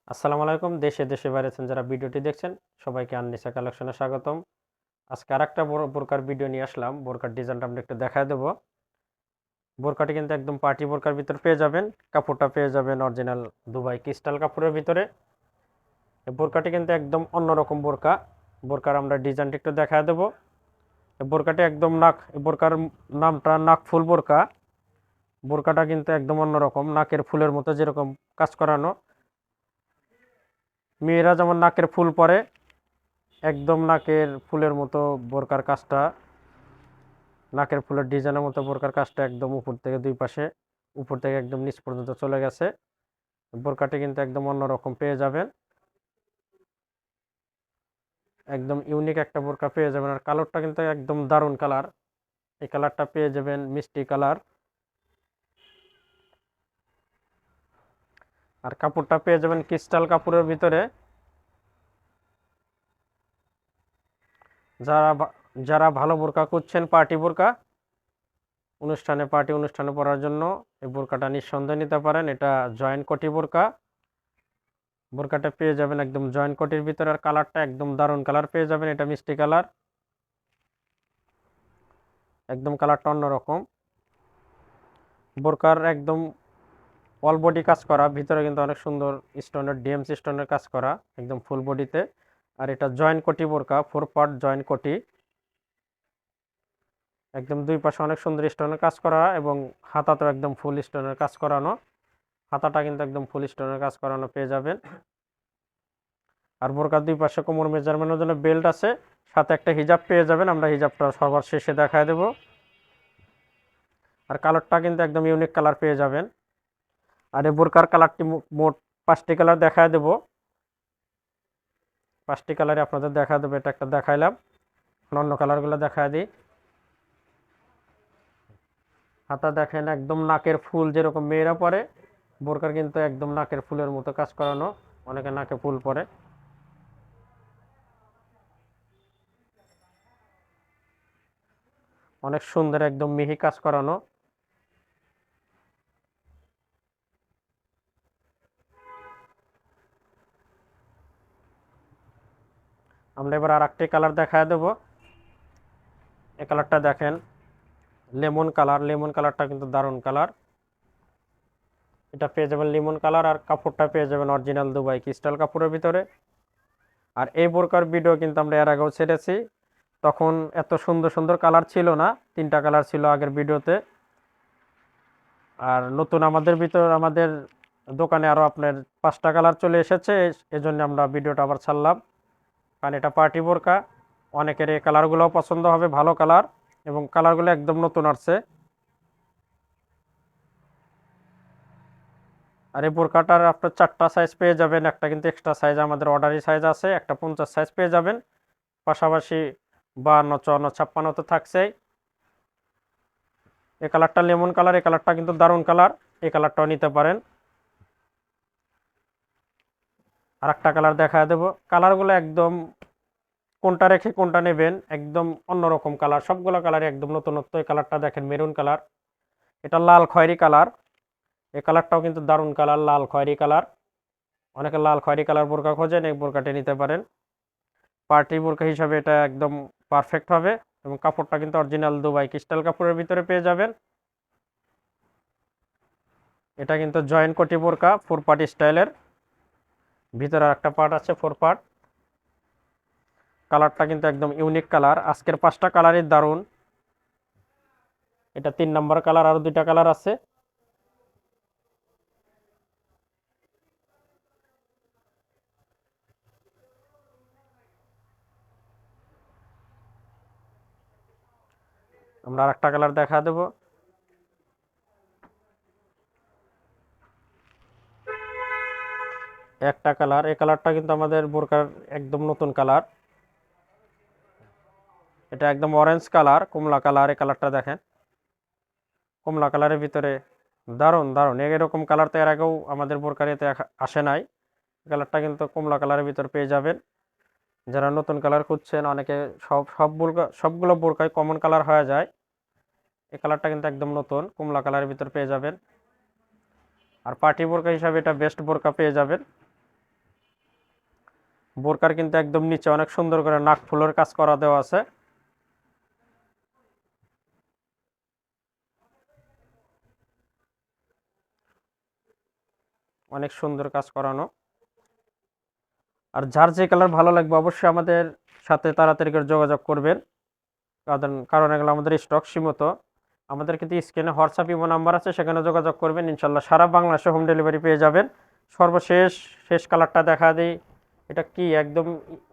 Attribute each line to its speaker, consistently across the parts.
Speaker 1: আসসালামু আলাইকুম। দেশে দেশে বাইরে আছেন যারা ভিডিওটি দেখছেন সবাইকে আননিসা কালেকশনে স্বাগতম। আজকে আরেকটা বোরকার ভিডিও নিয়ে আসলাম। বোরকার ডিজাইনটা আমরা একটু দেখায় দেবো। বোরকাটি কিন্তু একদম পার্টি বোরকার ভিতরে পেয়ে যাবেন। কাপড়টা পেয়ে যাবেন অরিজিনাল দুবাই ক্রিস্টাল কাপড়ের ভিতরে। এই বোরকাটি কিন্তু একদম অন্যরকম বোরকা। বোরকার আমরা ডিজাইনটা একটু দেখায় দেবো। এই বোরকাটি একদম এই বোরকার নামটা নাক ফুল বোরকা। বোরকাটা কিন্তু একদম অন্যরকম, নাকের ফুলের মতো যেরকম কাজ করানো। মেয়েরা যেমন নাকের ফুল পরে, একদম নাকের ফুলের মতো বোরকার কাজটা, নাকের ফুলের ডিজাইনের মতো বোরকার কাজটা একদম উপর থেকে দুই পাশে, উপর থেকে একদম নিচ পর্যন্ত চলে গেছে। বোরকাটি কিন্তু একদম অন্যরকম পেয়ে যাবেন, একদম ইউনিক একটা বোরকা পেয়ে যাবেন। আর কালারটা কিন্তু একদম দারুণ কালার। এই কালারটা পেয়ে যাবেন মিষ্টি কালার। আর কাপড়টা পেয়ে যাবেন ক্রিস্টাল কাপড়ের ভিতরে। যারা যারা ভালো বোরকা খুঁজছেন, পার্টি বোরকা, পার্টি অনুষ্ঠানে পরার জন্য এই বোরকাটা নিঃসন্দেহে নিতে পারেন। এটা জয়েন্ট কোটি বোরকা। বোরকাটা পেয়ে যাবেন একদম জয়েন্ট কোটির ভিতরে। আর কালারটা একদম দারুণ কালার পেয়ে যাবেন, এটা মিষ্টি কালার, একদম কালারটা অন্যরকম। বোরকার একদম অল বডি কাজ করা, ভিতরে কিন্তু অনেক সুন্দর স্টোনের ডিএমসি স্টোনের কাজ করা একদম ফুল বডিতে। আর এটা জয়েন্ট কোটি বোরকা, 4 পার্ট জয়েন্ট কোটি, একদম দুই পাশে অনেক সুন্দর স্টোনের কাজ করা এবং হাতাতেও একদম ফুল স্টোনের কাজ করানো। হাতাটা কিন্তু একদম ফুল স্টোনের কাজ করানো পেয়ে যাবেন। আর বোরকার দুই পাশে কোমর মেজারমেন্টের জন্য বেল্ট আছে, সাথে একটা হিজাব পেয়ে যাবেন। আমরা হিজাবটা সবার শেষে দেখায় দেব। আর কালারটা কিন্তু একদম ইউনিক কালার পেয়ে যাবেন। আর এই বোরকার কালারটি মোট 5টি কালার দেখায় দেব। 5টি কালারে আপনাদের দেখা দেবো। এটা একটা দেখাইলাম, অন্য কালারগুলো দেখায় দিই। হাতা দেখেন একদম নাকের ফুল যেরকম মেয়েরা পরে, বোরকার কিন্তু একদম নাকের ফুলের মতো কাজ করানো। অনেকে নাকে ফুল পরে, অনেক সুন্দর একদম মিহি কাজ করানো। আমরা এবার আর একটি কালার দেখায় দেবো। এই কালারটা দেখেন, লেমন কালার। লেমন কালারটা কিন্তু দারুণ কালার। এটা পেয়ে যাবেন লেমন কালার। আর কাপড়টা পেয়ে যাবেন অরিজিনাল দুবাই ক্রিস্টাল কাপড়ের ভিতরে। আর এই বোরকার ভিডিও কিন্তু আমরা এর আগেও ছেড়েছি, তখন এত সুন্দর সুন্দর কালার ছিল না, 3টা কালার ছিল আগের ভিডিওতে। আর নতুন আমাদের দোকানে আরও আপনার 5টা কালার চলে এসেছে, এজন্য আমরা ভিডিওটা আবার ছাড়লাম। কারণ এটা পার্টি বোরকা, অনেকের এই কালারগুলোও পছন্দ হবে, ভালো কালার এবং কালারগুলো একদম নতুন আসছে। আর এই বোরকাটার আপনার 4টা সাইজ পেয়ে যাবেন। একটা কিন্তু এক্সট্রা সাইজ, আমাদের অর্ডারি সাইজ আছে, একটা 50 সাইজ পেয়ে যাবেন। পাশাপাশি 52, 54, 56 তো থাকছেই। এই কালারটা লেমন কালার, এই কালারটা কিন্তু দারুণ কালার, এই কালারটাও নিতে পারেন। আর একটা কালার দেখা দেবো। কালারগুলো একদম কোনটা রেখে কোনটা নেবেন, একদম অন্যরকম কালার, সবগুলো কালারই একদম নতুনত্ব। এই কালারটা দেখেন মেরুন কালার, এটা লাল খয়েরি কালার। এই কালারটাও কিন্তু দারুণ কালার, লাল খয়েরি কালার। অনেকে লাল খয়েরি কালার বোরকা খোঁজেন, এই বোরকাটি নিতে পারেন। পার্টি বোরকা হিসাবে এটা একদম পারফেক্ট হবে। এবং কাপড়টা কিন্তু অরিজিনাল দুবাই ক্রিস্টাল কাপড়ের ভিতরে পেয়ে যাবেন। এটা কিন্তু জয়েন্ট কোটি বোরকা, 4 পার্ট স্টাইলের ভিতরে আর একটা পার্ট আছে 4 পার্ট। কালারটা কিন্তু একদম ইউনিক কালার। আজকের 5টা কালারই দারুণ। এটা 3 নম্বর কালার, আরো 2টা কালার আছে। আমরা আর একটা কালার দেখা দেবো। একটা কালার, এই কালারটা কিন্তু আমাদের বোরকার একদম নতুন কালার। এটা একদম অরেঞ্জ কালার, কমলা কালার। এই কালারটা দেখেন, কমলা কালারের ভিতরে দারুণ দারুণ। এরকম কালার তো এর আগেও আমাদের বোরকারিতে আসে নাই। কালারটা কিন্তু কমলা কালারের ভিতর পেয়ে যাবেন। যারা নতুন কালার খুঁজছেন, অনেকে সবগুলো বোরকায় কমন কালার হয়ে যায়। এই কালারটা কিন্তু একদম নতুন, কমলা কালারের ভিতর পেয়ে যাবেন। আর পার্টি বোরকা হিসাবে এটা বেস্ট বোরকা পেয়ে যাবেন। বোরকার কিন্তু একদম নিচে অনেক সুন্দর করে নাক ফুলের কাজ করা দেওয়া আছে। অনেক সুন্দর কাজ করানো। আর যার যে কালার ভালো লাগবে অবশ্যই আমাদের সাথে তাড়াতাড়ি করে যোগাযোগ করবেন, কারণ এগুলো আমাদের স্টক সীমিত। আমাদের কিন্তু স্ক্রিনে হোয়াটসঅ্যাপ ইমো নাম্বার আছে, সেখানে যোগাযোগ করবেন, ইনশাল্লাহ সারা বাংলাদেশে হোম ডেলিভারি পেয়ে যাবেন। সর্বশেষ শেষ কালারটা দেখা দিই। এটা কি একদম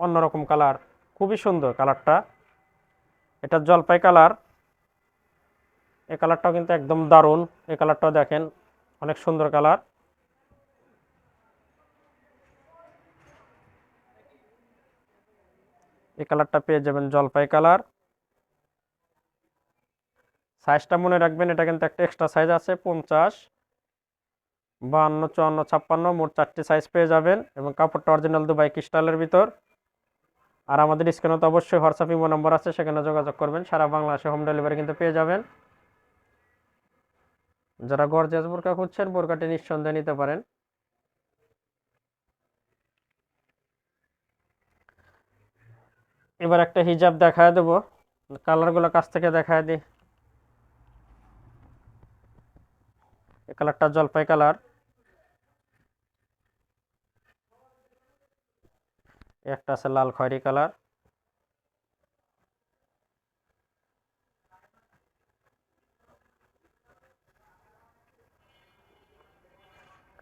Speaker 1: অন্যরকম কালার, খুবই সুন্দর কালারটা। এটা জলপাই কালার। এই কালারটাও কিন্তু একদম দারুণ। এই কালারটাও দেখেন, অনেক সুন্দর কালার। এই কালারটা পেয়ে যাবেন জলপাই কালার। সাইজটা মনে রাখবেন, এটা কিন্তু একটা এক্সট্রা সাইজ আছে 50, 52, 54, 56, মোট 4টি সাইজ পেয়ে যাবেন এবং কাপড়টা অরিজিনাল দুবাই ক্রিস্টালের ভিতর। আর আমাদের স্ক্রিনে তো অবশ্যই হোয়াটসঅ্যাপ ইমো নম্বর আছে, সেখানে যোগাযোগ করবেন, সারা বাংলাদেশে হোম ডেলিভারি কিন্তু পেয়ে যাবেন। যারা গর্জিয়াস বোরকা খুঁজছেন বোরকাটি নিঃসন্দেহে নিতে পারেন। এবার একটা হিজাব দেখায় দেবো, কালারগুলো কাছ থেকে দেখায় দিই। এই কালারটা জলপাই কালার। একটা আছে লাল খয়েরি কালার।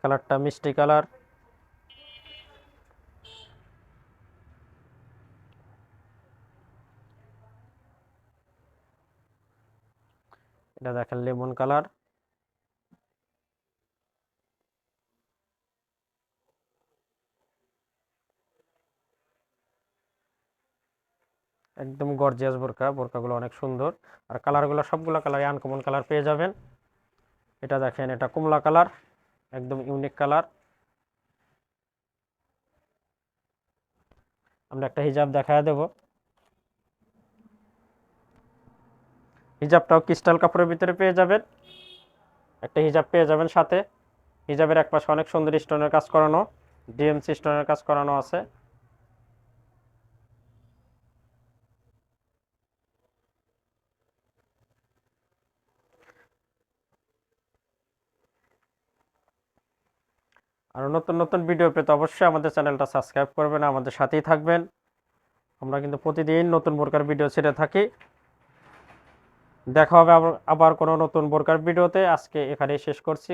Speaker 1: কালারটা মিষ্টি কালার। এটা দেখেন লেমন কালার। একদম গর্জিয়াস বোরকা, বোরকাগুলো অনেক সুন্দর। আর কালারগুলো সবগুলো কালার আনকমন কালার পেয়ে যাবেন। এটা দেখেন, এটা কমলা কালার, একদম ইউনিক কালার। আমরা একটা হিজাব দেখায় দেব। হিজাবটাও ক্রিস্টাল কাপড়ের ভিতরে পেয়ে যাবেন। একটা হিজাব পেয়ে যাবেন সাথে। হিজাবের এক পাশে অনেক সুন্দর স্টোনের কাজ করানো, ডিএমসি স্টোনের কাজ করানো আছে। আর নতুন নতুন ভিডিও পেতে অবশ্যই আমাদের চ্যানেলটা সাবস্ক্রাইব করবেন, আমাদের সাথেই থাকবেন। আমরা কিন্তু প্রতিদিন নতুন বোরকার ভিডিও ছেড়ে থাকি। দেখা হবে আবার কোনো নতুন বোরকার ভিডিওতে। আজকে এখানেই শেষ করছি।